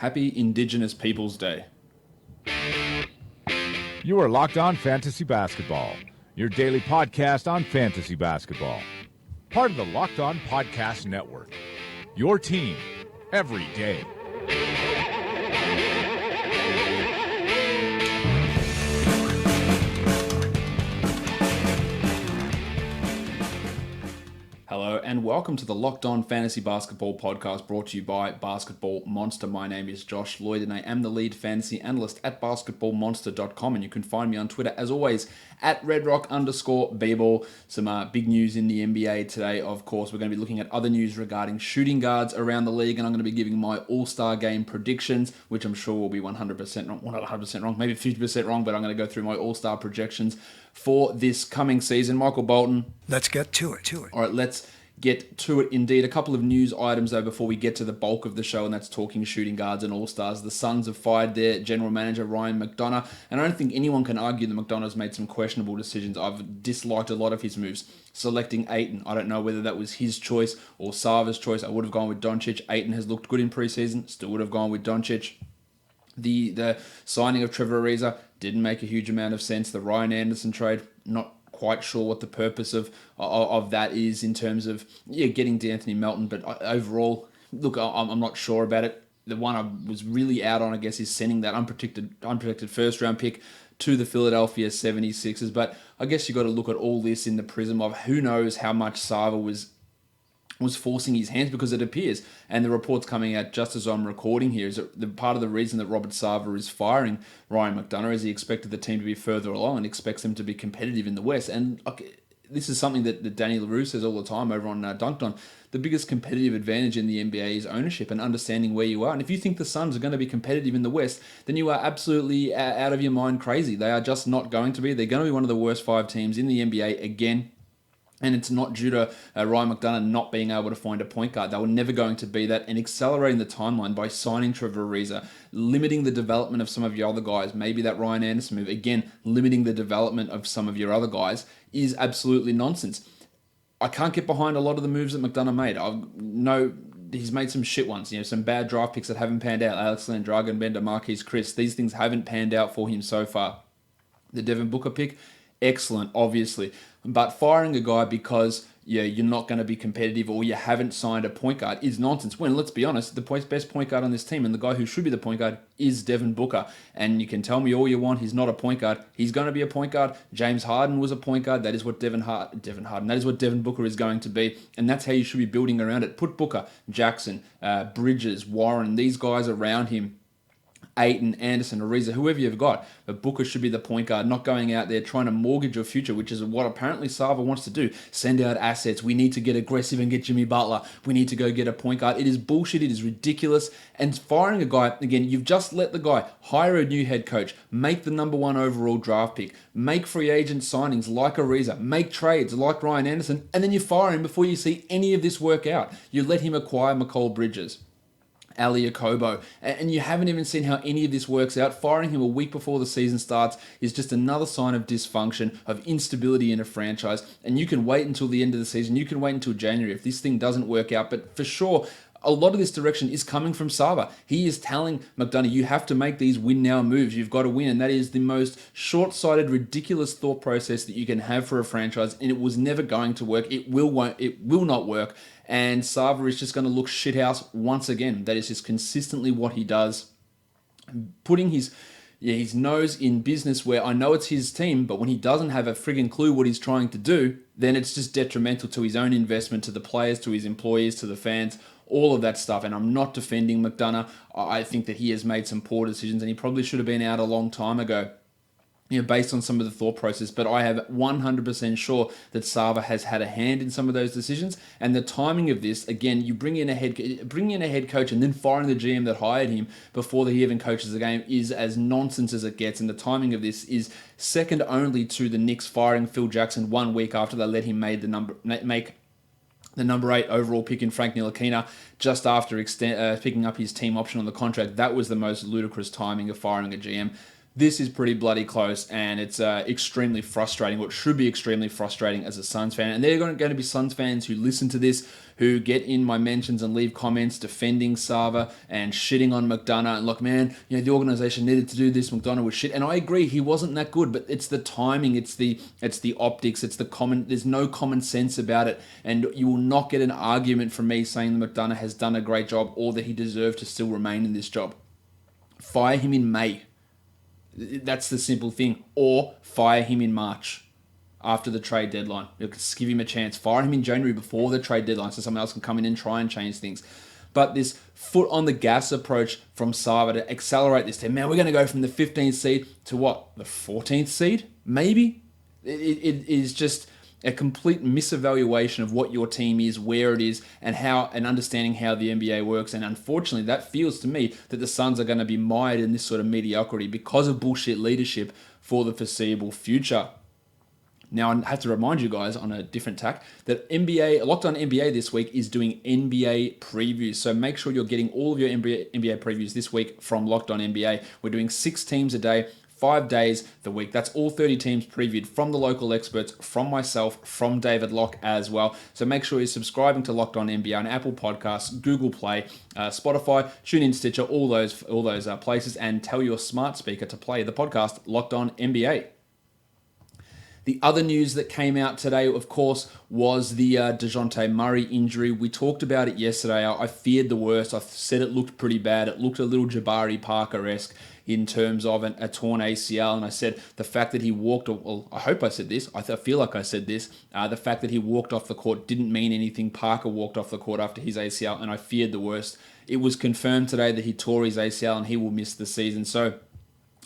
Happy Indigenous Peoples Day. You are Locked On Fantasy Basketball, your daily podcast on fantasy basketball. Part of the Locked On Podcast Network, your team every day. Hello and welcome to the Locked On Fantasy Basketball podcast brought to you by Basketball Monster. My name is Josh Lloyd and I am the lead fantasy analyst at basketballmonster.com, and you can find me on Twitter as always at redrock_bball. Some big news in the NBA today. Of course, we're going to be looking at other news regarding shooting guards around the league, and I'm going to be giving my All-Star Game predictions, which I'm sure will be 100% wrong, well, not 100% wrong, maybe 50% wrong, but I'm going to go through my All-Star projections for this coming season. Michael Bolton. Let's get to it. All right, let's get to it indeed. A couple of news items though before we get to the bulk of the show, and that's talking shooting guards and all-stars. The Suns have fired their general manager Ryan McDonough, and I don't think anyone can argue that McDonough's made some questionable decisions. I've disliked a lot of his moves. Selecting Ayton, I don't know whether that was his choice or Sava's choice. I would have gone with Doncic. Ayton has looked good in preseason, still would have gone with Doncic. The signing of Trevor Ariza didn't make a huge amount of sense. The Ryan Anderson trade, not quite sure what the purpose of that is in terms of getting D'Anthony Melton, but overall, look, I'm not sure about it. The one I was really out on, I guess, is sending that unprotected first round pick to the Philadelphia 76ers. But I guess you got to look at all this in the prism of who knows how much Sava was forcing his hands, because it appears, and the reports coming out just as I'm recording here, is that the part of the reason that Robert Sava is firing Ryan McDonough is he expected the team to be further along and expects them to be competitive in the West. And this is something that Danny LaRue says all the time over on Dunked On. The biggest competitive advantage in the NBA is ownership and understanding where you are. And if you think the Suns are going to be competitive in the West, then you are absolutely out of your mind crazy. They are just not going to be. They're going to be one of the worst 5 teams in the NBA again. And it's not due to Ryan McDonough not being able to find a point guard. They were never going to be that. And accelerating the timeline by signing Trevor Ariza, limiting the development of some of your other guys, maybe that Ryan Anderson move, again, limiting the development of some of your other guys, is absolutely nonsense. I can't get behind a lot of the moves that McDonough made. I know he's made some shit ones, some bad draft picks that haven't panned out. Alex Landragin, Bender, Marquise Chris, these things haven't panned out for him so far. The Devin Booker pick, excellent, obviously. But firing a guy because you're not going to be competitive or you haven't signed a point guard is nonsense. When, let's be honest, the best point guard on this team and the guy who should be the point guard is Devin Booker. And you can tell me all you want, he's not a point guard. He's going to be a point guard. James Harden was a point guard. That is what Devin Harden. That is what Devin Booker is going to be. And that's how you should be building around it. Put Booker, Jackson, Bridges, Warren, these guys around him. Ayton, Anderson, Ariza, whoever you've got. But Booker should be the point guard, not going out there trying to mortgage your future, which is what apparently Sava wants to do. Send out assets. We need to get aggressive and get Jimmy Butler. We need to go get a point guard. It is bullshit. It is ridiculous. And firing a guy, again, you've just let the guy hire a new head coach, make the number 1 overall draft pick, make free agent signings like Ariza, make trades like Ryan Anderson, and then you fire him before you see any of this work out. You let him acquire Mikal Bridges, Ali Okobo, and you haven't even seen how any of this works out. Firing him a week before the season starts is just another sign of dysfunction, of instability in a franchise, and you can wait until the end of the season, you can wait until January if this thing doesn't work out, but for sure, a lot of this direction is coming from Sava. He is telling McDonough, you have to make these win-now moves. You've got to win, and that is the most short-sighted, ridiculous thought process that you can have for a franchise, and it was never going to work. It will not work, and Sava is just going to look shithouse once again. That is just consistently what he does. Putting his nose in business where I know it's his team, but when he doesn't have a friggin' clue what he's trying to do, then it's just detrimental to his own investment, to the players, to his employees, to the fans, all of that stuff. And I'm not defending McDonough. I think that he has made some poor decisions and he probably should have been out a long time ago, based on some of the thought process. But I have 100% sure that Sava has had a hand in some of those decisions. And the timing of this, again, you bring in a head coach and then firing the GM that hired him before he even coaches the game is as nonsense as it gets. And the timing of this is second only to the Knicks firing Phil Jackson 1 week after they let him make the number 8 overall pick in Frank Ntilikina just after picking up his team option on the contract. That was the most ludicrous timing of firing a GM. This is pretty bloody close, and it's extremely frustrating. What should be extremely frustrating as a Suns fan, and there are going to be Suns fans who listen to this, who get in my mentions and leave comments defending Sava and shitting on McDonough. And look, man, the organization needed to do this. McDonough was shit, and I agree, he wasn't that good. But it's the timing, it's the optics, it's the common. There's no common sense about it, and you will not get an argument from me saying that McDonough has done a great job or that he deserved to still remain in this job. Fire him in May. That's the simple thing. Or fire him in March after the trade deadline. Just give him a chance. Fire him in January before the trade deadline so someone else can come in and try and change things. But this foot on the gas approach from Sava to accelerate this team, man, we're going to go from the 15th seed to what? The 14th seed? Maybe? It is just a complete misevaluation of what your team is, where it is, and understanding how the NBA works. And unfortunately, that feels to me that the Suns are going to be mired in this sort of mediocrity because of bullshit leadership for the foreseeable future. Now, I have to remind you guys on a different tack that Locked On NBA this week is doing NBA previews. So make sure you're getting all of your NBA previews this week from Locked On NBA. We're doing 6 teams a day, 5 days the week. That's all 30 teams previewed from the local experts, from myself, from David Locke as well. So make sure you're subscribing to Locked On NBA on Apple Podcasts, Google Play, Spotify, TuneIn, Stitcher, all those places, and tell your smart speaker to play the podcast Locked On NBA. The other news that came out today, of course, was the DeJounte Murray injury. We talked about it yesterday. I feared the worst. I said it looked pretty bad. It looked a little Jabari Parker-esque in terms of a torn ACL. And I said the fact that he walked, well, I hope I said this. I feel like I said this. The fact that he walked off the court didn't mean anything. Parker walked off the court after his ACL, and I feared the worst. It was confirmed today that he tore his ACL and he will miss the season. So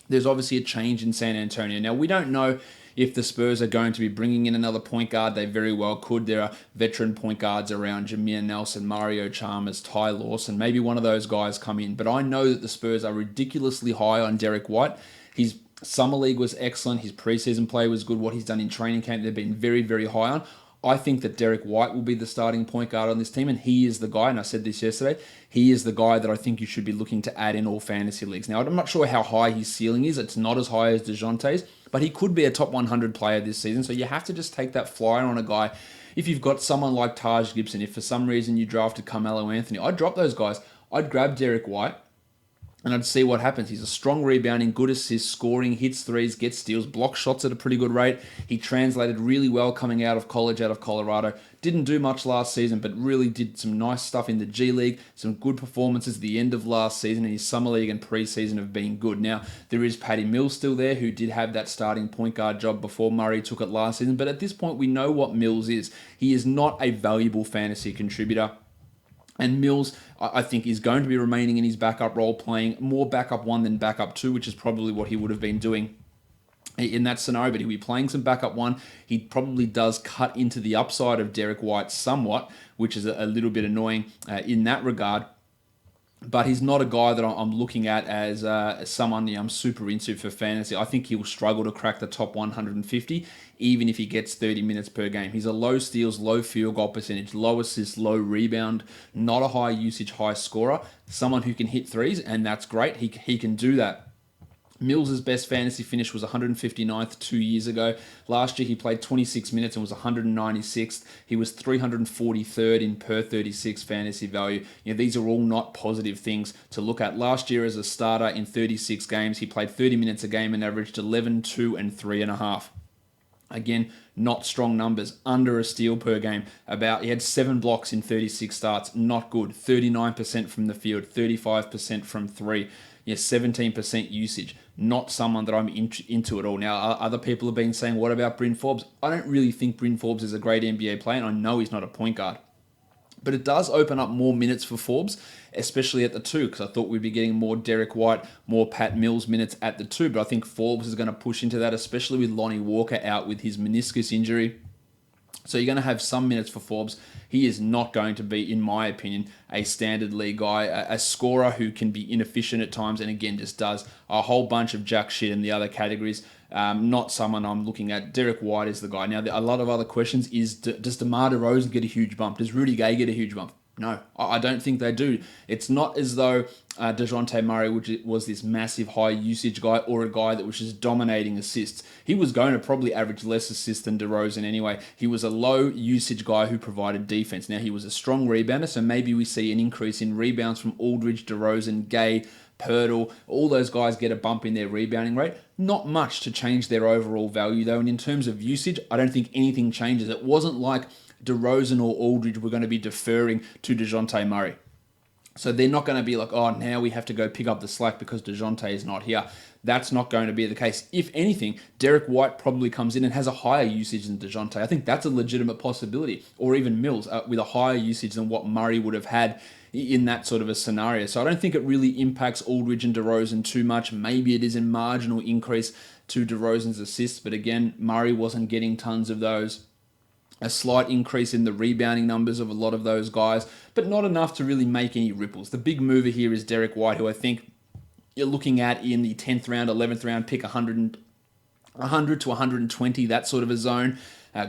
there's obviously a change in San Antonio. Now, we don't know if the Spurs are going to be bringing in another point guard. They very well could. There are veteran point guards around, Jameer Nelson, Mario Chalmers, Ty Lawson. Maybe one of those guys come in. But I know that the Spurs are ridiculously high on Derek White. His summer league was excellent. His preseason play was good. What he's done in training camp, they've been very, very high on. I think that Derek White will be the starting point guard on this team, and he is the guy, and I said this yesterday, he is the guy that I think you should be looking to add in all fantasy leagues. Now, I'm not sure how high his ceiling is. It's not as high as DeJounte's, but he could be a top 100 player this season, so you have to just take that flyer on a guy. If you've got someone like Taj Gibson, if for some reason you drafted Carmelo Anthony, I'd drop those guys. I'd grab Derek White, and I'd see what happens. He's a strong rebounding, good assist, scoring, hits threes, gets steals, blocks shots at a pretty good rate. He translated really well coming out of college, out of Colorado. Didn't do much last season, but really did some nice stuff in the G League. Some good performances at the end of last season, and his summer league and preseason have been good. Now, there is Patty Mills still there, who did have that starting point guard job before Murray took it last season. But at this point, we know what Mills is. He is not a valuable fantasy contributor. And Mills, I think, is going to be remaining in his backup role, playing more backup 1 than backup 2, which is probably what he would have been doing in that scenario. But he'll be playing some backup 1. He probably does cut into the upside of Derek White somewhat, which is a little bit annoying in that regard. But he's not a guy that I'm looking at as someone I'm super into for fantasy. I think he'll struggle to crack the top 150, even if he gets 30 minutes per game. He's a low steals, low field goal percentage, low assist, low rebound, not a high usage, high scorer. Someone who can hit threes, and that's great. He can do that. Mills' best fantasy finish was 159th 2 years ago. Last year, he played 26 minutes and was 196th. He was 343rd in per 36 fantasy value. These are all not positive things to look at. Last year, as a starter in 36 games, he played 30 minutes a game and averaged 11, 2, and 3.5. Again, not strong numbers. Under a steal per game. He had 7 blocks in 36 starts. Not good. 39% from the field. 35% from 3. 17% usage. Not someone that I'm into at all. Now, other people have been saying, what about Bryn Forbes? I don't really think Bryn Forbes is a great NBA player, and I know he's not a point guard. But it does open up more minutes for Forbes, especially at the 2, because I thought we'd be getting more Derek White, more Pat Mills minutes at the 2. But I think Forbes is going to push into that, especially with Lonnie Walker out with his meniscus injury. So you're going to have some minutes for Forbes. He is not going to be, in my opinion, a standard league guy, a scorer who can be inefficient at times and, again, just does a whole bunch of jack shit in the other categories. Not someone I'm looking at. Derek White is the guy. Now, a lot of other questions is, does DeMar DeRozan get a huge bump? Does Rudy Gay get a huge bump? No, I don't think they do. It's not as though DeJounte Murray was this massive high usage guy or a guy that was just dominating assists. He was going to probably average less assists than DeRozan anyway. He was a low usage guy who provided defense. Now, he was a strong rebounder, so maybe we see an increase in rebounds from Aldridge, DeRozan, Gay, Pirtle. All those guys get a bump in their rebounding rate. Not much to change their overall value, though. And in terms of usage, I don't think anything changes. It wasn't like DeRozan or Aldridge were going to be deferring to DeJounte Murray. So they're not going to be like, oh, now we have to go pick up the slack because DeJounte is not here. That's not going to be the case. If anything, Derek White probably comes in and has a higher usage than DeJounte. I think that's a legitimate possibility. Or even Mills with a higher usage than what Murray would have had in that sort of a scenario. So I don't think it really impacts Aldridge and DeRozan too much. Maybe it is a marginal increase to DeRozan's assists. But again, Murray wasn't getting tons of those. A slight increase in the rebounding numbers of a lot of those guys, but not enough to really make any ripples. The big mover here is Derek White, who I think you're looking at in the 10th round, 11th round pick, 100 to 120, that sort of a zone.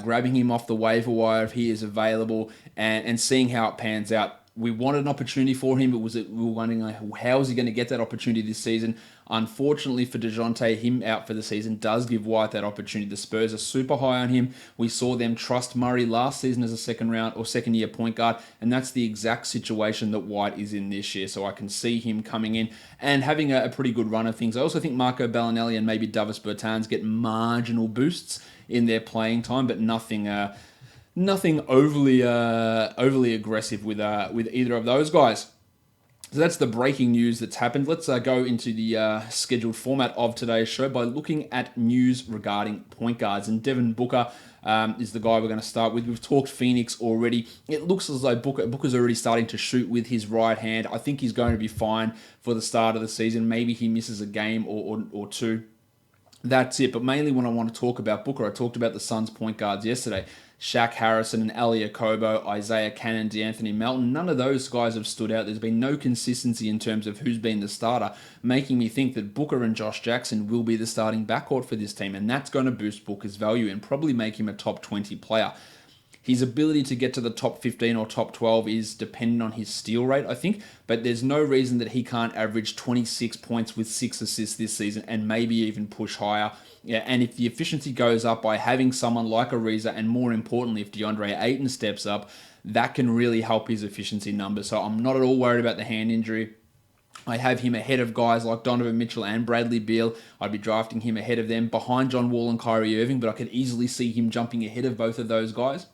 Grabbing him off the waiver wire if he is available and seeing how it pans out. We wanted an opportunity for him, but we were wondering how is he going to get that opportunity this season? Unfortunately for DeJounte, him out for the season does give White that opportunity. The Spurs are super high on him. We saw them trust Murray last season as a second year point guard, and that's the exact situation that White is in this year. So I can see him coming in and having a pretty good run of things. I also think Marco Bellinelli and maybe Davis Bertans get marginal boosts in their playing time, but nothing overly aggressive with either of those guys. So that's the breaking news that's happened. Let's go into the scheduled format of today's show by looking at news regarding point guards. And Devin Booker is the guy we're going to start with. We've talked Phoenix already. It looks as though Booker's already starting to shoot with his right hand. I think he's going to be fine for the start of the season. Maybe he misses a game or two. That's it. But mainly when I want to talk about Booker, I talked about the Suns point guards yesterday. Shaq Harrison and Ali Okobo, Isaiah Cannon, DeAnthony Melton, none of those guys have stood out. There's been no consistency in terms of who's been the starter, making me think that Booker and Josh Jackson will be the starting backcourt for this team, and that's going to boost Booker's value and probably make him a top 20 player. His ability to get to the top 15 or top 12 is dependent on his steal rate, I think, but there's no reason that he can't average 26 points with 6 assists this season and maybe even push higher. Yeah, and if the efficiency goes up by having someone like Ariza, and more importantly, if DeAndre Ayton steps up, that can really help his efficiency numbers. So I'm not at all worried about the hand injury. I have him ahead of guys like Donovan Mitchell and Bradley Beal. I'd be drafting him ahead of them, behind John Wall and Kyrie Irving, but I could easily see him jumping ahead of both of those guys.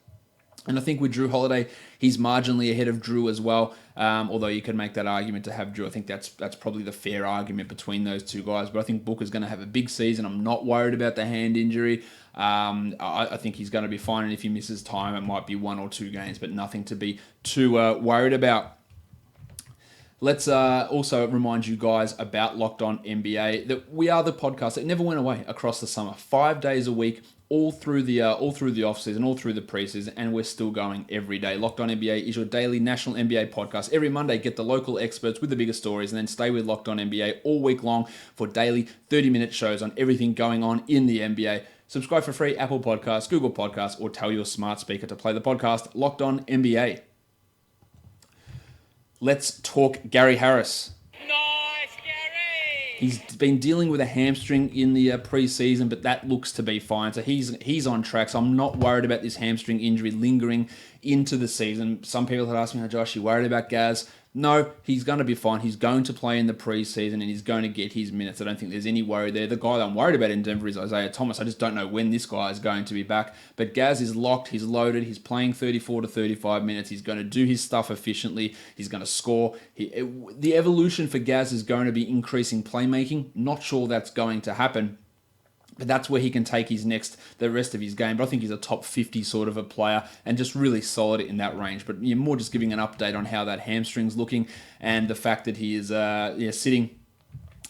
And I think with Drew Holiday, he's marginally ahead of Drew as well. Although you could make that argument to have Drew. I think that's probably the fair argument between those two guys. But I think Booker's going to have a big season. I'm not worried about the hand injury. I think he's going to be fine. And if he misses time, it might be 1 or 2 games, but nothing to be too worried about. Let's also remind you guys about Locked On NBA, that we are the podcast that never went away across the summer. 5 days a week, all through the off season, all through the preseason, and we're still going every day. Locked On NBA is your daily national NBA podcast. Every Monday, get the local experts with the biggest stories, and then stay with Locked On NBA all week long for daily 30-minute shows on everything going on in the NBA. Subscribe for free, Apple Podcasts, Google Podcasts, or tell your smart speaker to play the podcast Locked On NBA. Let's talk Gary Harris. Nice, Gary! He's been dealing with a hamstring in the preseason, but that looks to be fine. So he's on track. So I'm not worried about this hamstring injury lingering into the season. Some people have asked me, Josh, you worried about Gaz? No, he's going to be fine. He's going to play in the preseason and he's going to get his minutes. I don't think there's any worry there. The guy that I'm worried about in Denver is Isaiah Thomas. I just don't know when this guy is going to be back. But Gaz is locked. He's loaded. He's playing 34 to 35 minutes. He's going to do his stuff efficiently. He's going to score. The evolution for Gaz is going to be increasing playmaking. Not sure that's going to happen. But that's where he can take the rest of his game. But I think he's a top 50 sort of a player and just really solid in that range. But more just giving an update on how that hamstring's looking and the fact that he is sitting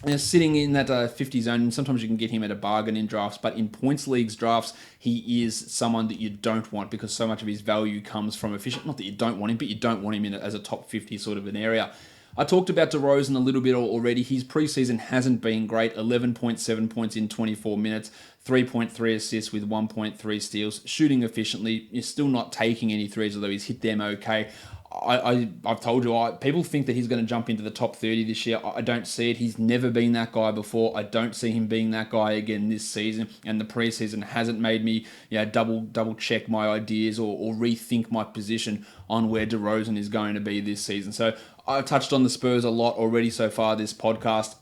in that 50 zone. And sometimes you can get him at a bargain in drafts, but in points leagues drafts, he is someone that you don't want because so much of his value comes from efficient. Not that you don't want him, but you don't want him in as a top 50 sort of an area. I talked about DeRozan a little bit already. His preseason hasn't been great. 11.7 points in 24 minutes, 3.3 assists with 1.3 steals, shooting efficiently. He's still not taking any threes, although he's hit them okay. I've told you, people think that he's going to jump into the top 30 this year. I don't see it. He's never been that guy before. I don't see him being that guy again this season. And the preseason hasn't made me double check my ideas or rethink my position on where DeRozan is going to be this season. So I've touched on the Spurs a lot already so far this podcast,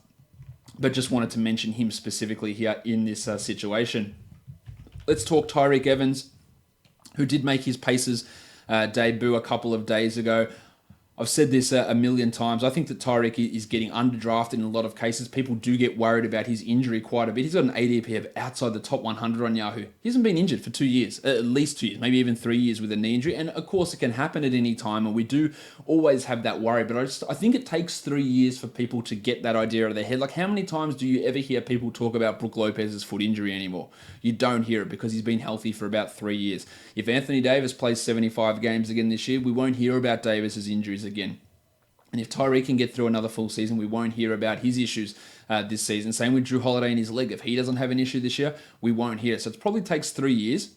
but just wanted to mention him specifically here in this situation. Let's talk Tyreke Evans, who did make his Pacers debut a couple of days ago. I've said this a million times. I think that Tyreke is getting underdrafted in a lot of cases. People do get worried about his injury quite a bit. He's got an ADP of outside the top 100 on Yahoo. He hasn't been injured for 2 years, at least 2 years, maybe even 3 years with a knee injury. And of course, it can happen at any time, and we do always have that worry. But I think it takes 3 years for people to get that idea out of their head. Like, how many times do you ever hear people talk about Brook Lopez's foot injury anymore? You don't hear it because he's been healthy for about 3 years. If Anthony Davis plays 75 games again this year, we won't hear about Davis's injuries again. And if Tyreke can get through another full season, we won't hear about his issues this season. Same with Jrue Holiday and his leg. If he doesn't have an issue this year, we won't hear it. So it probably takes 3 years,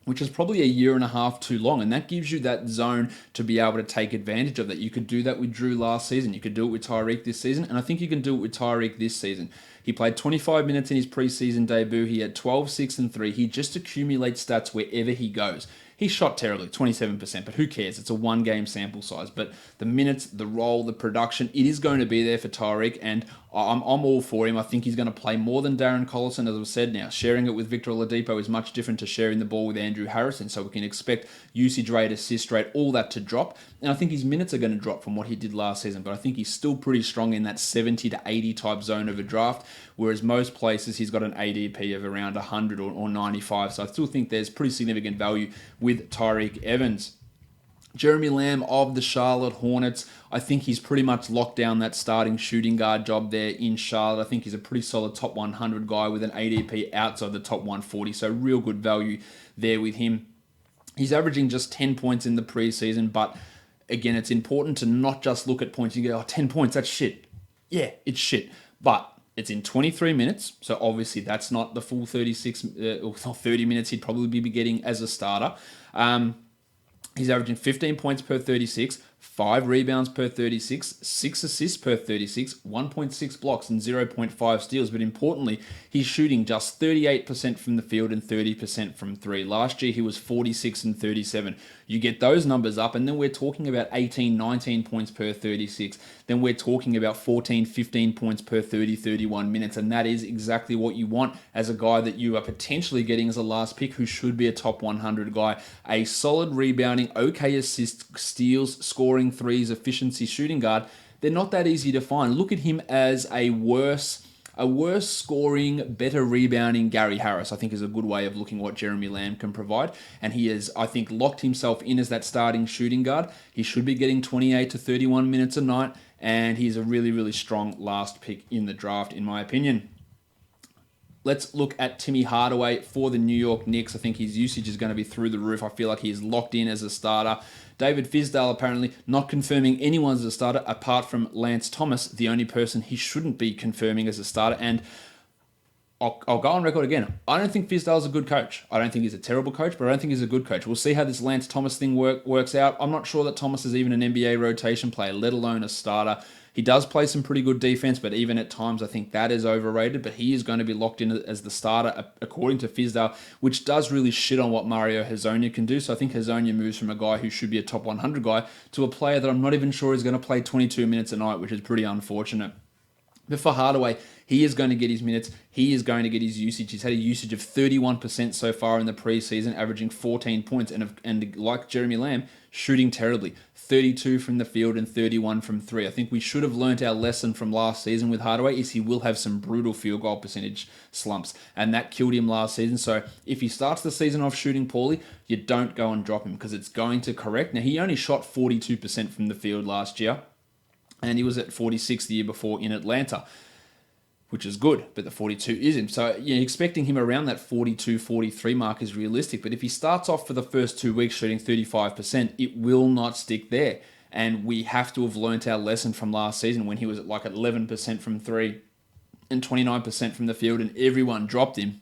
which is probably a year and a half too long. And that gives you that zone to be able to take advantage of that. You could do that with Jrue last season. You could do it with Tyreke this season. And I think you can do it with Tyreke this season. He played 25 minutes in his preseason debut. He had 12, 6, and 3. He just accumulates stats wherever he goes. He shot terribly, 27%, but who cares? It's a one-game sample size. But the minutes, the role, the production, it is going to be there for Tyreke, and I'm all for him. I think he's going to play more than Darren Collison, as I've said now. Sharing it with Victor Oladipo is much different to sharing the ball with Andrew Harrison, so we can expect usage rate, assist rate, all that to drop. And I think his minutes are going to drop from what he did last season, but I think he's still pretty strong in that 70 to 80 type zone of a draft, whereas most places he's got an ADP of around 100 or 95, so I still think there's pretty significant value with Tyreke Evans. Jeremy Lamb of the Charlotte Hornets, I think he's pretty much locked down that starting shooting guard job there in Charlotte. I think he's a pretty solid top 100 guy with an ADP outside the top 140, so real good value there with him. He's averaging just 10 points in the preseason, but again, it's important to not just look at points and go, 10 points, that's shit. Yeah, it's shit. But it's in 23 minutes, so obviously that's not the full 36 or 30 minutes he'd probably be getting as a starter. He's averaging 15 points per 36, 5 rebounds per 36, 6 assists per 36, 1.6 blocks, and 0.5 steals. But importantly, he's shooting just 38% from the field and 30% from 3. Last year, he was 46 and 37. You get those numbers up, and then we're talking about 18, 19 points per 36. Then we're talking about 14, 15 points per 30, 31 minutes. And that is exactly what you want as a guy that you are potentially getting as a last pick who should be a top 100 guy. A solid rebounding, okay assists, steals, scoring threes, efficiency shooting guard. They're not that easy to find. Look at him as a worse scoring, better rebounding Gary Harris, I think, is a good way of looking what Jeremy Lamb can provide. And he has, I think, locked himself in as that starting shooting guard. He should be getting 28 to 31 minutes a night, and he's a really, really strong last pick in the draft, in my opinion. Let's look at Timmy Hardaway for the New York Knicks. I think his usage is going to be through the roof. I feel like he's locked in as a starter. David Fizdale apparently not confirming anyone as a starter apart from Lance Thomas, the only person he shouldn't be confirming as a starter. And I'll go on record again. I don't think Fizdale's a good coach. I don't think he's a terrible coach, but I don't think he's a good coach. We'll see how this Lance Thomas thing works out. I'm not sure that Thomas is even an NBA rotation player, let alone a starter. He does play some pretty good defense, but even at times I think that is overrated. But he is going to be locked in as the starter, according to Fizdale, which does really shit on what Mario Hezonja can do. So I think Hezonja moves from a guy who should be a top 100 guy to a player that I'm not even sure is going to play 22 minutes a night, which is pretty unfortunate. But for Hardaway, he is going to get his minutes. He is going to get his usage. He's had a usage of 31% so far in the preseason, averaging 14 points. And like Jeremy Lamb, shooting terribly. 32 from the field and 31 from 3. I think we should have learnt our lesson from last season with Hardaway is he will have some brutal field goal percentage slumps. And that killed him last season. So if he starts the season off shooting poorly, you don't go and drop him because it's going to correct. Now, he only shot 42% from the field last year. And he was at 46 the year before in Atlanta, which is good, but the 42 isn't. So expecting him around that 42, 43 mark is realistic. But if he starts off for the first 2 weeks shooting 35%, it will not stick there. And we have to have learnt our lesson from last season when he was at like 11% from 3 and 29% from the field and everyone dropped him.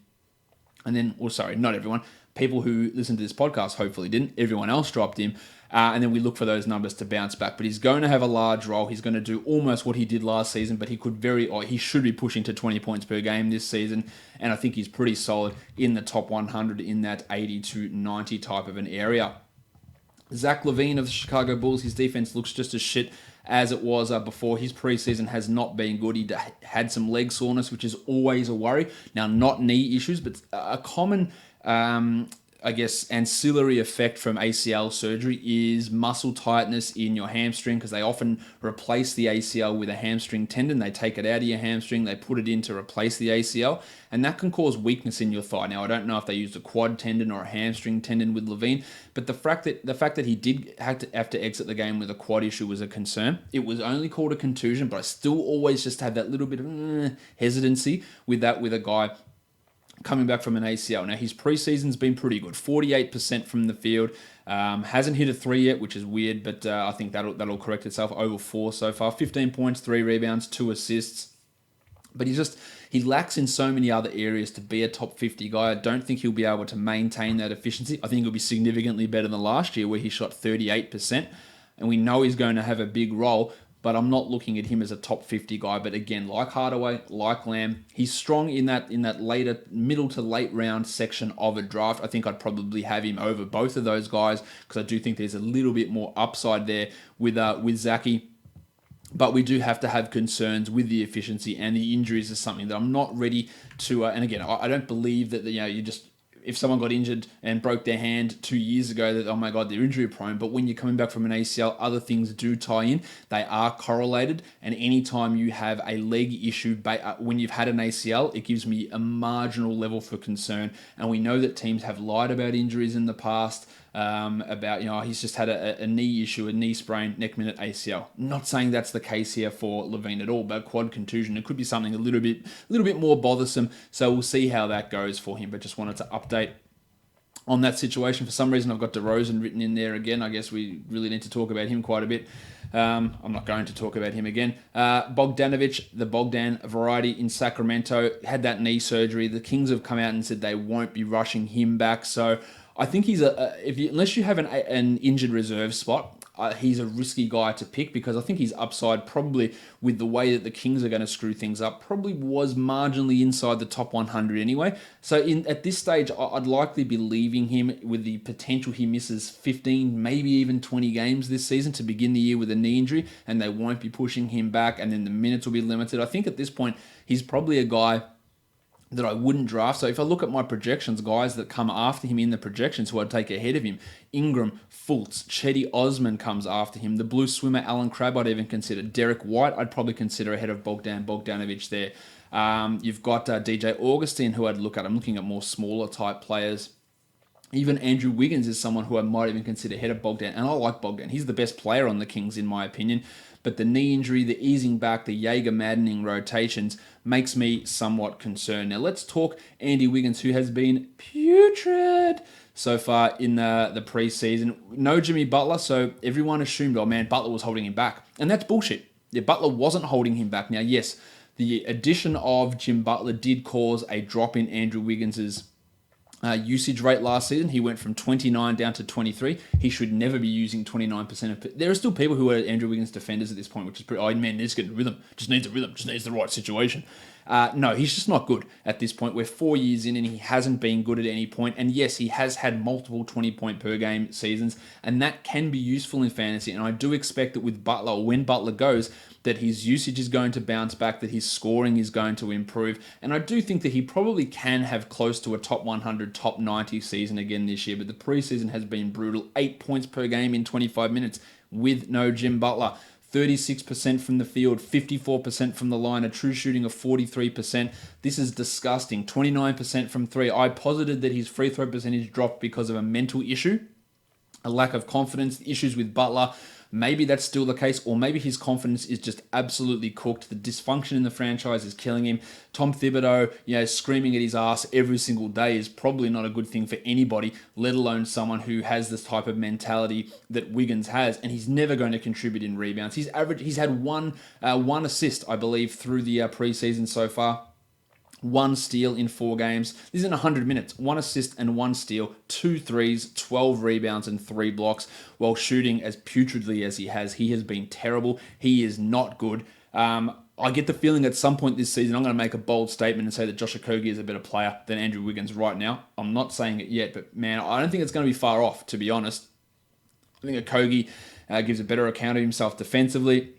And then, not everyone. People who listen to this podcast hopefully didn't. Everyone else dropped him. And then we look for those numbers to bounce back. But he's going to have a large role. He's going to do almost what he did last season, but he should be pushing to 20 points per game this season. And I think he's pretty solid in the top 100 in that 80 to 90 type of an area. Zach LaVine of the Chicago Bulls, his defense looks just as shit as it was before. His preseason has not been good. He had some leg soreness, which is always a worry. Now, not knee issues, but a common ancillary effect from ACL surgery is muscle tightness in your hamstring, because they often replace the ACL with a hamstring tendon. They take it out of your hamstring, they put it in to replace the ACL, and that can cause weakness in your thigh. Now, I don't know if they used a quad tendon or a hamstring tendon with LaVine, but the fact that he did have to exit the game with a quad issue was a concern. It was only called a contusion, but I still always just have that little bit of hesitancy with a guy coming back from an ACL. Now, his preseason's been pretty good. 48% from the field. Hasn't hit a 3 yet, which is weird, but I think that'll correct itself. Over 4 so far. 15 points, 3 rebounds, 2 assists. But he lacks in so many other areas to be a top 50 guy. I don't think he'll be able to maintain that efficiency. I think he'll be significantly better than last year, where he shot 38%. And we know he's going to have a big role, but I'm not looking at him as a top 50 guy. But again, like Hardaway, like Lamb, he's strong in that later, middle to late round section of a draft. I think I'd probably have him over both of those guys, because I do think there's a little bit more upside there with Zachy. But we do have to have concerns with the efficiency, and the injuries is something that I'm not ready to. And again, I don't believe that if someone got injured and broke their hand 2 years ago, that, oh my God, they're injury prone. But when you're coming back from an ACL, other things do tie in. They are correlated. And anytime you have a leg issue, when you've had an ACL, it gives me a marginal level for concern. And we know that teams have lied about injuries in the past. He's just had a knee issue, a knee sprain, next minute ACL. Not saying that's the case here for LaVine at all, but quad contusion, it could be something a little bit more bothersome. So we'll see how that goes for him. But just wanted to update on that situation. For some reason, I've got DeRozan written in there again. I guess we really need to talk about him quite a bit. I'm not going to talk about him again. Bogdanovich, the Bogdan variety in Sacramento, had that knee surgery. The Kings have come out and said they won't be rushing him back. So I think he's unless you have an injured reserve spot, he's a risky guy to pick, because I think his upside, probably with the way that the Kings are going to screw things up, probably was marginally inside the top 100 anyway. So at this stage, I'd likely be leaving him with the potential he misses 15, maybe even 20 games this season to begin the year with a knee injury, and they won't be pushing him back, and then the minutes will be limited. I think at this point, he's probably a guy that I wouldn't draft. So if I look at my projections, guys that come after him in the projections who I'd take ahead of him, Ingram, Fultz, Chetty Osman comes after him. The blue swimmer, Alan Crabb, I'd even consider. Derek White, I'd probably consider ahead of Bogdanovich there. You've got DJ Augustine, who I'd look at. I'm looking at more smaller type players. Even Andrew Wiggins is someone who I might even consider ahead of Bogdan. And I like Bogdan. He's the best player on the Kings, in my opinion. But the knee injury, the easing back, the Jaeger maddening rotations makes me somewhat concerned. Now let's talk Andy Wiggins, who has been putrid so far in the preseason. No Jimmy Butler, so everyone assumed, oh man, Butler was holding him back. And that's bullshit. Yeah, Butler wasn't holding him back. Now, yes, the addition of Jim Butler did cause a drop in Andrew Wiggins's usage rate last season. He went from 29 down to 23. He should never be using 29% of... There are still people who are Andrew Wiggins defenders at this point, which is pretty... Oh, man, he's getting a rhythm. Just needs a rhythm. Just needs the right situation. No, he's just not good at this point. We're 4 years in and he hasn't been good at any point. And yes, he has had multiple 20-point per game seasons, and that can be useful in fantasy. And I do expect that with Butler, or when Butler goes, that his usage is going to bounce back, that his scoring is going to improve. And I do think that he probably can have close to a top 100, top 90 season again this year. But the preseason has been brutal. 8 points per game in 25 minutes with no Jim Butler. 36% from the field, 54% from the line, a true shooting of 43%. This is disgusting. 29% from three. I posited that his free throw percentage dropped because of a mental issue, a lack of confidence, issues with Butler. Maybe that's still the case, or maybe his confidence is just absolutely cooked. The dysfunction in the franchise is killing him. Tom Thibodeau, screaming at his ass every single day is probably not a good thing for anybody, let alone someone who has this type of mentality that Wiggins has, and he's never going to contribute in rebounds. He's had one assist, I believe, through the preseason so far. 1 steal in 4 games. This is in 100 minutes. 1 assist and 1 steal, 2 threes, 12 rebounds and 3 blocks, while shooting as putridly as he has. He has been terrible. He is not good. I get the feeling at some point this season I'm going to make a bold statement and say that Josh Okogie is a better player than Andrew Wiggins right now. I'm not saying it yet, but man, I don't think it's going to be far off, to be honest. I think Okogie gives a better account of himself defensively.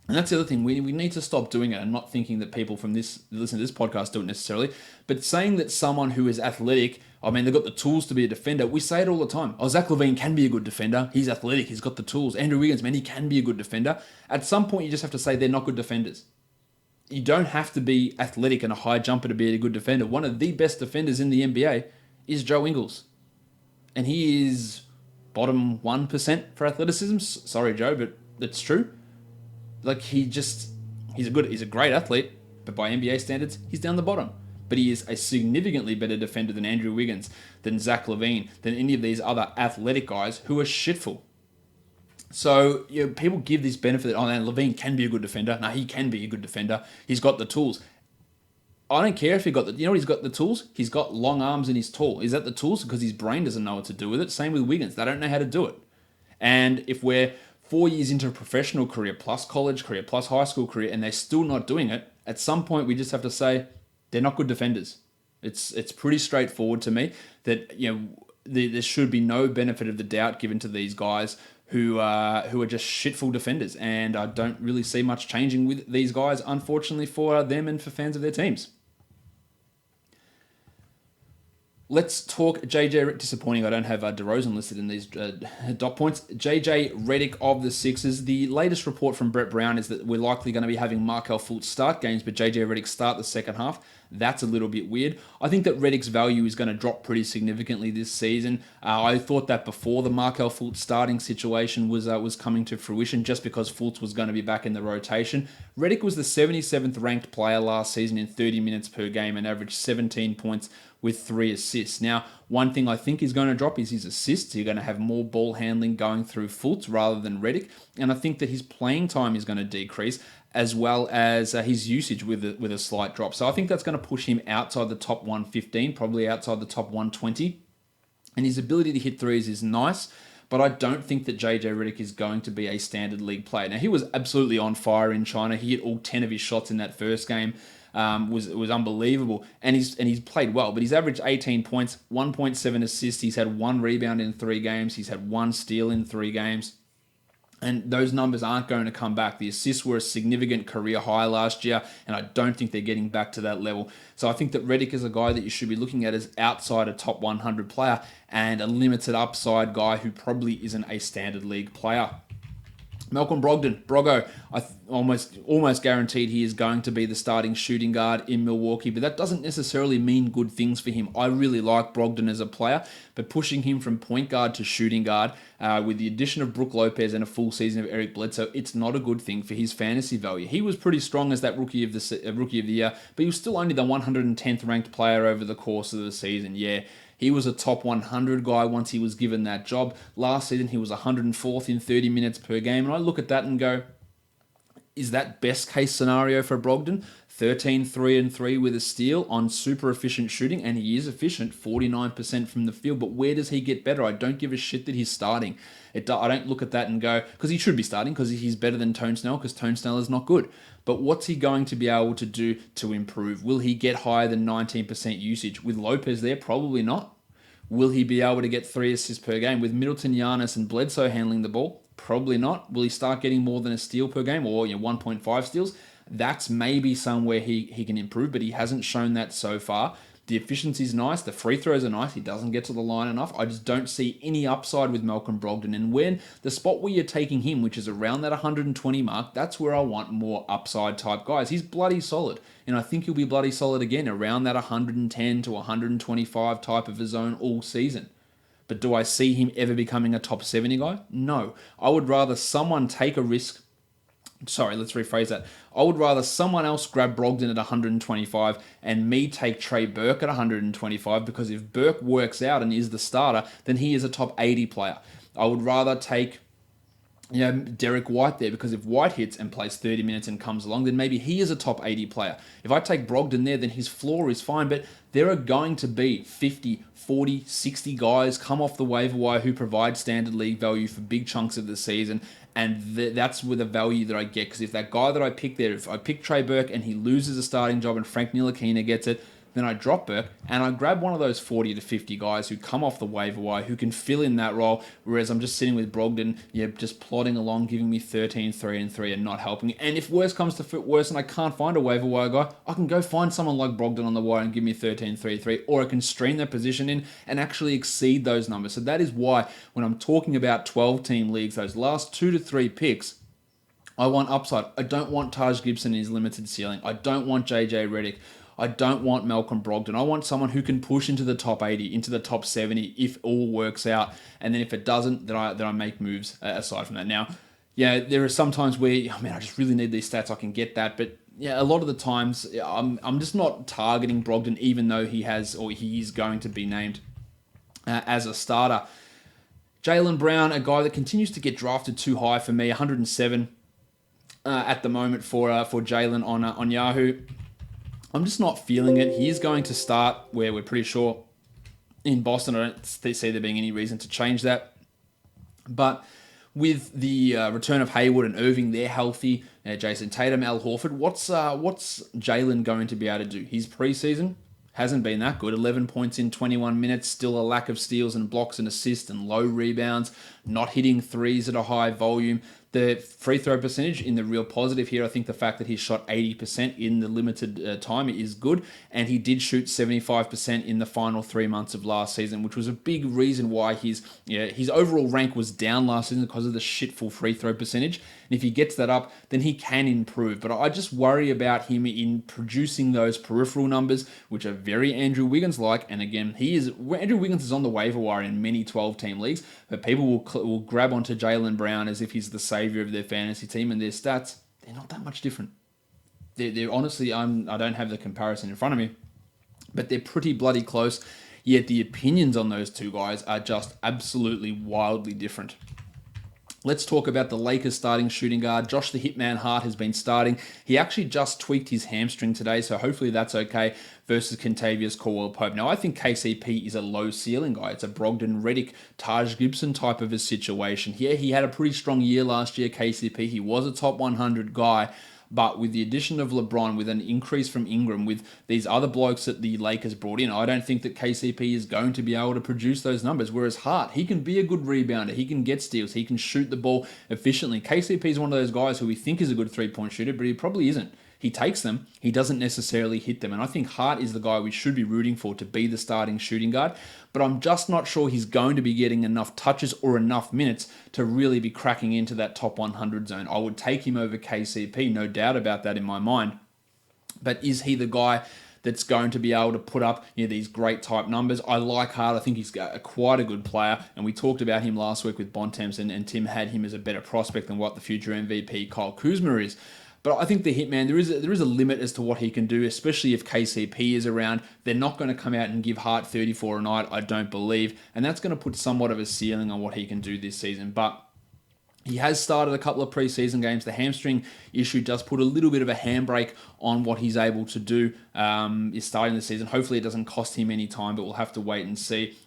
And that's the other thing. We need to stop doing it and not thinking that people from this listen to this podcast do it necessarily, but saying that someone who is athletic, I mean, they've got the tools to be a defender. We say it all the time. Oh, Zach LaVine can be a good defender. He's athletic. He's got the tools. Andrew Wiggins, man, he can be a good defender. At some point, you just have to say they're not good defenders. You don't have to be athletic and a high jumper to be a good defender. One of the best defenders in the NBA is Joe Ingles. And he is bottom 1% for athleticism. Sorry, Joe, but it's true. Like, he's a great athlete, but by NBA standards, he's down the bottom. But he is a significantly better defender than Andrew Wiggins, than Zach LaVine, than any of these other athletic guys who are shitful. So, people give this benefit that, oh man, LaVine can be a good defender. No, he can be a good defender. He's got the tools. I don't care if he got the, he's got the tools? He's got long arms and he's tall. Is that the tools? Because his brain doesn't know what to do with it. Same with Wiggins. They don't know how to do it. And if we're 4 years into a professional career, plus college career, plus high school career, and they're still not doing it, at some point we just have to say they're not good defenders. It's pretty straightforward to me that there should be no benefit of the doubt given to these guys who are just shitful defenders, and I don't really see much changing with these guys, unfortunately for them and for fans of their teams. Let's talk JJ. Disappointing, I don't have DeRozan listed in these dot points. JJ Redick of the Sixers. The latest report from Brett Brown is that we're likely going to be having Markelle Fultz start games, but JJ Redick start the second half. That's a little bit weird. I think that Redick's value is going to drop pretty significantly this season. I thought that before the Markelle Fultz starting situation was coming to fruition, just because Fultz was going to be back in the rotation. Redick was the 77th ranked player last season in 30 minutes per game and averaged 17 points with 3 assists. Now, one thing I think is going to drop is his assists. You're going to have more ball handling going through Fultz rather than Redick, and I think that his playing time is going to decrease, as well as his usage with a slight drop. So I think that's going to push him outside the top 115, probably outside the top 120. And his ability to hit threes is nice, but I don't think that JJ Redick is going to be a standard league player. Now, he was absolutely on fire in China. He hit all 10 of his shots in that first game. Was unbelievable, and he's played well, but he's averaged 18 points, 1.7 assists. He's had 1 rebound in 3 games. He's had 1 steal in 3 games. And those numbers aren't going to come back. The assists were a significant career high last year, and I don't think they're getting back to that level. So I think that Redick is a guy that you should be looking at as outside a top 100 player and a limited upside guy who probably isn't a standard league player. Malcolm Brogdon, Brogo, I almost guaranteed he is going to be the starting shooting guard in Milwaukee, but that doesn't necessarily mean good things for him. I really like Brogdon as a player, but pushing him from point guard to shooting guard with the addition of Brook Lopez and a full season of Eric Bledsoe, it's not a good thing for his fantasy value. He was pretty strong as that rookie of the year, but he was still only the 110th ranked player over the course of the season. Yeah. He was a top 100 guy once he was given that job. Last season, he was 104th in 30 minutes per game. And I look at that and go, is that best case scenario for Brogdon? 13, 3 and 3 with a steal on super efficient shooting. And he is efficient, 49% from the field. But where does he get better? I don't give a shit that he's starting. I don't look at that and go, because he should be starting, because he's better than Tone Snell, because Tone Snell is not good. But what's he going to be able to do to improve? Will he get higher than 19% usage? With Lopez there, probably not. Will he be able to get 3 assists per game? With Middleton, Giannis, and Bledsoe handling the ball, probably not. Will he start getting more than a steal per game, or 1.5 steals? That's maybe somewhere he can improve, but he hasn't shown that so far. The efficiency's nice. The free throws are nice. He doesn't get to the line enough. I just don't see any upside with Malcolm Brogdon. And when the spot where you're taking him, which is around that 120 mark, that's where I want more upside type guys. He's bloody solid. And I think he'll be bloody solid again around that 110 to 125 type of a zone all season. But do I see him ever becoming a top 70 guy? No. I would rather someone take a risk. Sorry, let's rephrase that. I would rather someone else grab Brogdon at 125 and me take Trey Burke at 125, because if Burke works out and is the starter, then he is a top 80 player. I would rather take Derek White there, because if White hits and plays 30 minutes and comes along, then maybe he is a top 80 player. If I take Brogdon there, then his floor is fine, but there are going to be 50, 40, 60 guys come off the waiver wire who provide standard league value for big chunks of the season, and that's with the value that I get, because if that guy that I pick there, if I pick Trey Burke and he loses a starting job and Frank Ntilikina gets it, then I drop Burke and I grab one of those 40 to 50 guys who come off the waiver wire who can fill in that role, whereas I'm just sitting with Brogdon, just plodding along, giving me 13, 3, and 3 and not helping. And if worse comes to worse and I can't find a waiver wire guy, I can go find someone like Brogdon on the wire and give me 13, 3, 3, or I can stream their position in and actually exceed those numbers. So that is why when I'm talking about 12-team leagues, those last 2 to 3 picks, I want upside. I don't want Taj Gibson in his limited ceiling. I don't want JJ Redick. I don't want Malcolm Brogdon. I want someone who can push into the top 80, into the top 70 if all works out. And then if it doesn't, then I make moves aside from that. Now, there are some times where, I just really need these stats. I can get that. But a lot of the times I'm just not targeting Brogdon, even though he is going to be named as a starter. Jaylen Brown, a guy that continues to get drafted too high for me, 107 at the moment for Jaylen on Yahoo. I'm just not feeling it. He is going to start where we're pretty sure in Boston. I don't see there being any reason to change that. But with the return of Hayward and Irving, they're healthy. Jason Tatum, Al Horford. What's Jaylen going to be able to do? His preseason hasn't been that good. 11 points in 21 minutes. Still a lack of steals and blocks and assists and low rebounds. Not hitting threes at a high volume. The free throw percentage in the real positive here, I think the fact that he shot 80% in the limited time is good, and he did shoot 75% in the final 3 months of last season, which was a big reason why his overall rank was down last season because of the shitful free throw percentage. And if he gets that up, then he can improve. But I just worry about him in producing those peripheral numbers, which are very Andrew Wiggins-like. And again, Andrew Wiggins is on the waiver wire in many 12-team leagues, but people will grab onto Jaylen Brown as if he's the savior of their fantasy team, and their stats, they're not that much different. They're honestly, I don't have the comparison in front of me, but they're pretty bloody close, yet the opinions on those two guys are just absolutely wildly different. Let's talk about the Lakers starting shooting guard. Josh the Hitman Hart has been starting. He actually just tweaked his hamstring today, so hopefully that's okay, versus Kentavious Caldwell-Pope. Now, I think KCP is a low ceiling guy. It's a Brogdon, Redick, Taj Gibson type of a situation. Yeah, he had a pretty strong year last year, KCP. He was a top 100 guy. But with the addition of LeBron, with an increase from Ingram, with these other blokes that the Lakers brought in, I don't think that KCP is going to be able to produce those numbers. Whereas Hart, he can be a good rebounder. He can get steals. He can shoot the ball efficiently. KCP is one of those guys who we think is a good three-point shooter, but he probably isn't. He takes them. He doesn't necessarily hit them. And I think Hart is the guy we should be rooting for to be the starting shooting guard. But I'm just not sure he's going to be getting enough touches or enough minutes to really be cracking into that top 100 zone. I would take him over KCP, no doubt about that in my mind. But is he the guy that's going to be able to put up these great type numbers? I like Hart. I think he's quite a good player. And we talked about him last week with Bontemps, and Tim had him as a better prospect than what the future MVP Kyle Kuzma is. But I think the Hitman, there is a limit as to what he can do, especially if KCP is around. They're not going to come out and give Hart 34 a night, I don't believe. And that's going to put somewhat of a ceiling on what he can do this season. But he has started a couple of preseason games. The hamstring issue does put a little bit of a handbrake on what he's able to do is starting the season. Hopefully it doesn't cost him any time, but we'll have to wait and see.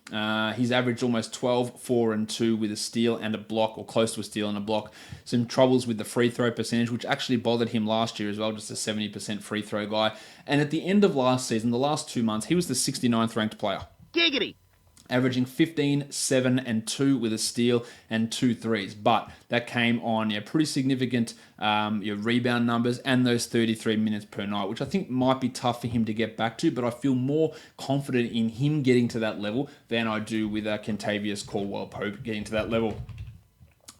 He's averaged almost 12, 4, and 2 with a steal and a block, or close to a steal and a block. Some troubles with the free throw percentage, which actually bothered him last year as well, just a 70% free throw guy. And at the end of last season, the last 2 months, he was the 69th ranked player. Giggity! Averaging 15, 7, and 2 with a steal and 2 threes. But that came on pretty significant rebound numbers and those 33 minutes per night, which I think might be tough for him to get back to, but I feel more confident in him getting to that level than I do with Kentavious Caldwell-Pope getting to that level.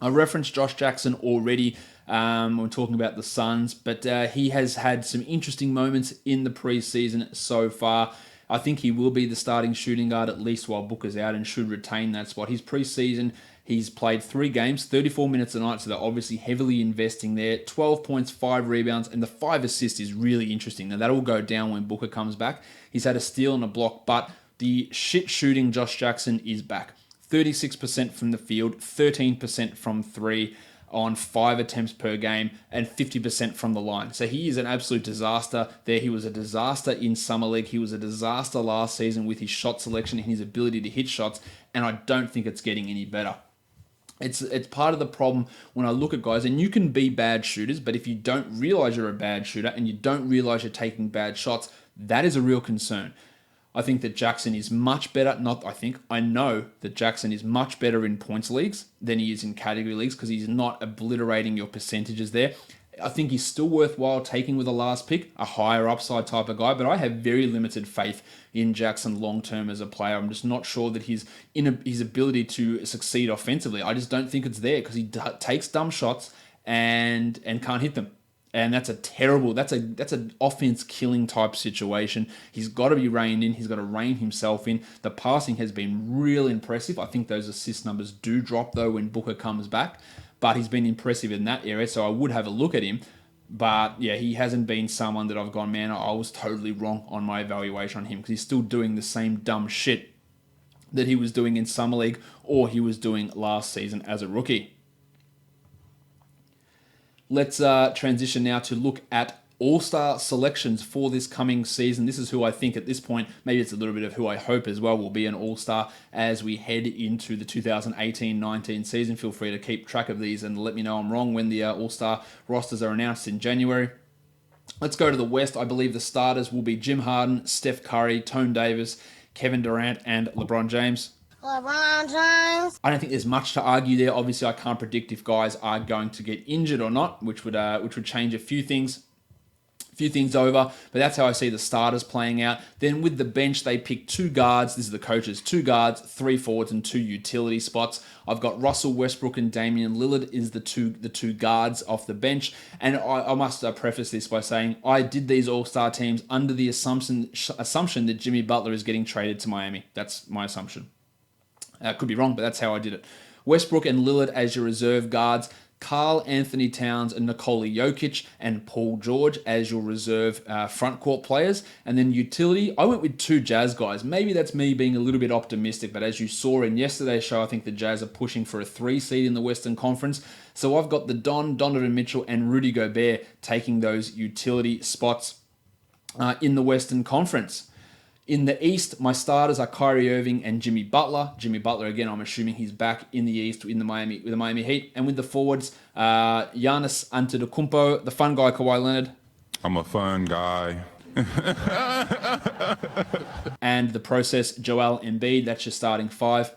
I referenced Josh Jackson already when we're talking about the Suns, but he has had some interesting moments in the preseason so far. I think he will be the starting shooting guard at least while Booker's out and should retain that spot. His preseason, he's played 3 games, 34 minutes a night, so they're obviously heavily investing there. 12 points, 5 rebounds, and the 5 assists is really interesting. Now, that'll go down when Booker comes back. He's had a steal and a block, but the shit shooting Josh Jackson is back. 36% from the field, 13% from 3. on 5 attempts per game and 50% from the line. So he is an absolute disaster there. He was a disaster in Summer League. He was a disaster last season with his shot selection and his ability to hit shots, and I don't think it's getting any better. It's part of the problem when I look at guys, and you can be bad shooters, but if you don't realize you're a bad shooter and you don't realize you're taking bad shots, that is a real concern. I think that Jackson is much better. I know that Jackson is much better in points leagues than he is in category leagues because he's not obliterating your percentages there. I think he's still worthwhile taking with a last pick, a higher upside type of guy, but I have very limited faith in Jackson long-term as a player. I'm just not sure that his ability to succeed offensively, I just don't think it's there because he takes dumb shots and can't hit them. And that's an offense killing type situation. He's got to be reined in. He's got to rein himself in. The passing has been real impressive. I think those assist numbers do drop though when Booker comes back, but he's been impressive in that area. So I would have a look at him. But yeah, he hasn't been someone that I've gone, man, I was totally wrong on my evaluation on him because he's still doing the same dumb shit that he was doing in Summer League or he was doing last season as a rookie. Let's transition now to look at all-star selections for this coming season. This is who I think at this point, maybe it's a little bit of who I hope as well will be an all-star as we head into the 2018-19 season. Feel free to keep track of these and let me know I'm wrong when the all-star rosters are announced in January. Let's go to the West. I believe the starters will be Jim Harden, Steph Curry, Tone Davis, Kevin Durant, and LeBron James. I don't think there's much to argue there. Obviously, I can't predict if guys are going to get injured or not, which would change a few things over, but that's how I see the starters playing out. Then with the bench, they pick 2 guards. This is the coaches: 2 guards, 3 forwards, and 2 utility spots. I've got Russell Westbrook and Damian Lillard is the two guards off the bench. And I must preface this by saying I did these all-star teams under the assumption that Jimmy Butler is getting traded to Miami. That's my assumption. Could be wrong, but that's how I did it. Westbrook and Lillard as your reserve guards. Karl Anthony Towns and Nikola Jokic and Paul George as your reserve front court players. And then utility, I went with 2 Jazz guys. Maybe that's me being a little bit optimistic, but as you saw in yesterday's show, I think the Jazz are pushing for a 3 seed in the Western Conference. So I've got the Donovan Mitchell and Rudy Gobert taking those utility spots in the Western Conference. In the East, my starters are Kyrie Irving and Jimmy Butler. Jimmy Butler, again, I'm assuming he's back in the East with the Miami Heat. And with the forwards, Giannis Antetokounmpo, the fun guy Kawhi Leonard. I'm a fun guy. And the process, Joel Embiid. That's your starting 5.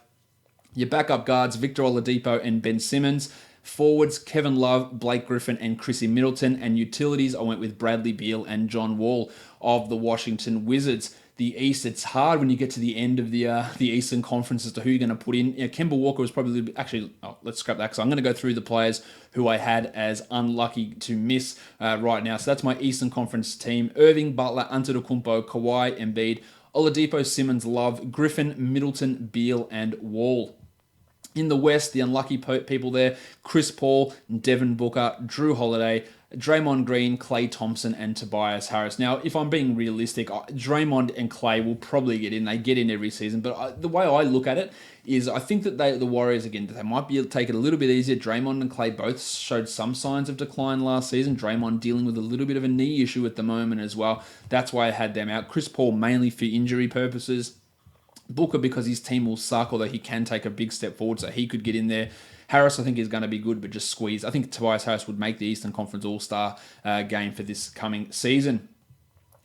Your backup guards, Victor Oladipo and Ben Simmons. Forwards, Kevin Love, Blake Griffin, and Chrissy Middleton. And utilities, I went with Bradley Beal and John Wall of the Washington Wizards. The East, it's hard when you get to the end of the Eastern Conference as to who you're going to put in. Kemba Walker was probably let's scrap that because I'm going to go through the players who I had as unlucky to miss right now. So that's my Eastern Conference team: Irving, Butler, Antetokounmpo, Kawhi, Embiid, Oladipo, Simmons, Love, Griffin, Middleton, Beal, and Wall. In the West, the unlucky people there: Chris Paul, Devin Booker, Drew Holiday, Draymond Green, Klay Thompson, and Tobias Harris. Now, if I'm being realistic, Draymond and Klay will probably get in. They get in every season. But the way I look at it is I think that the Warriors, again, they might be able to take it a little bit easier. Draymond and Klay both showed some signs of decline last season. Draymond dealing with a little bit of a knee issue at the moment as well. That's why I had them out. Chris Paul mainly for injury purposes. Booker because his team will suck, although he can take a big step forward, so he could get in there. Harris, I think, is going to be good, but just squeeze. I think Tobias Harris would make the Eastern Conference All-Star game for this coming season.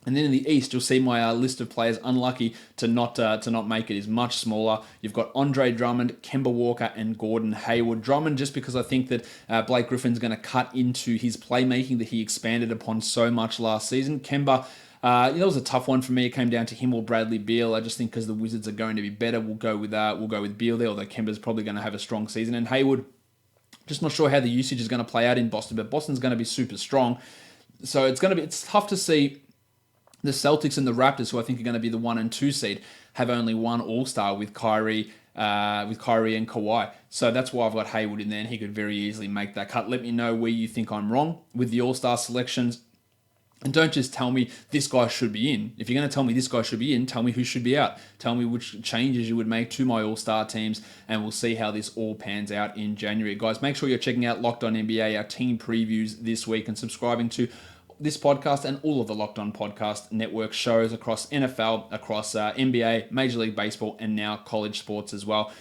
And then in the East, you'll see my list of players unlucky to not make it is much smaller. You've got Andre Drummond, Kemba Walker, and Gordon Hayward. Drummond, just because I think that Blake Griffin's going to cut into his playmaking that he expanded upon so much last season. Kemba, that was a tough one for me. It came down to him or Bradley Beal. I just think because the Wizards are going to be better, we'll go with Beal there. Although Kemba's probably going to have a strong season, and Hayward, just not sure how the usage is going to play out in Boston. But Boston's going to be super strong, so it's tough to see the Celtics and the Raptors, who I think are going to be the 1 and 2 seed, have only one All-Star with Kyrie and Kawhi. So that's why I've got Hayward in there, and he could very easily make that cut. Let me know where you think I'm wrong with the All-Star selections. And don't just tell me this guy should be in. If you're going to tell me this guy should be in, tell me who should be out. Tell me which changes you would make to my all-star teams, and we'll see how this all pans out in January. Guys, make sure you're checking out Locked On NBA, our team previews this week, and subscribing to this podcast and all of the Locked On Podcast Network shows across NFL, across NBA, Major League Baseball, and now college sports as well.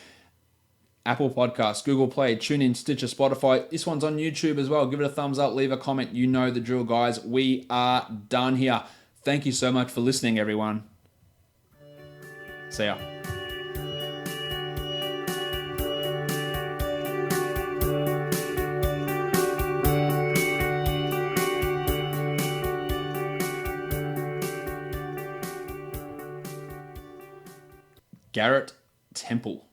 Apple Podcasts, Google Play, TuneIn, Stitcher, Spotify. This one's on YouTube as well. Give it a thumbs up, leave a comment. You know the drill, guys. We are done here. Thank you so much for listening, everyone. See ya. Garrett Temple.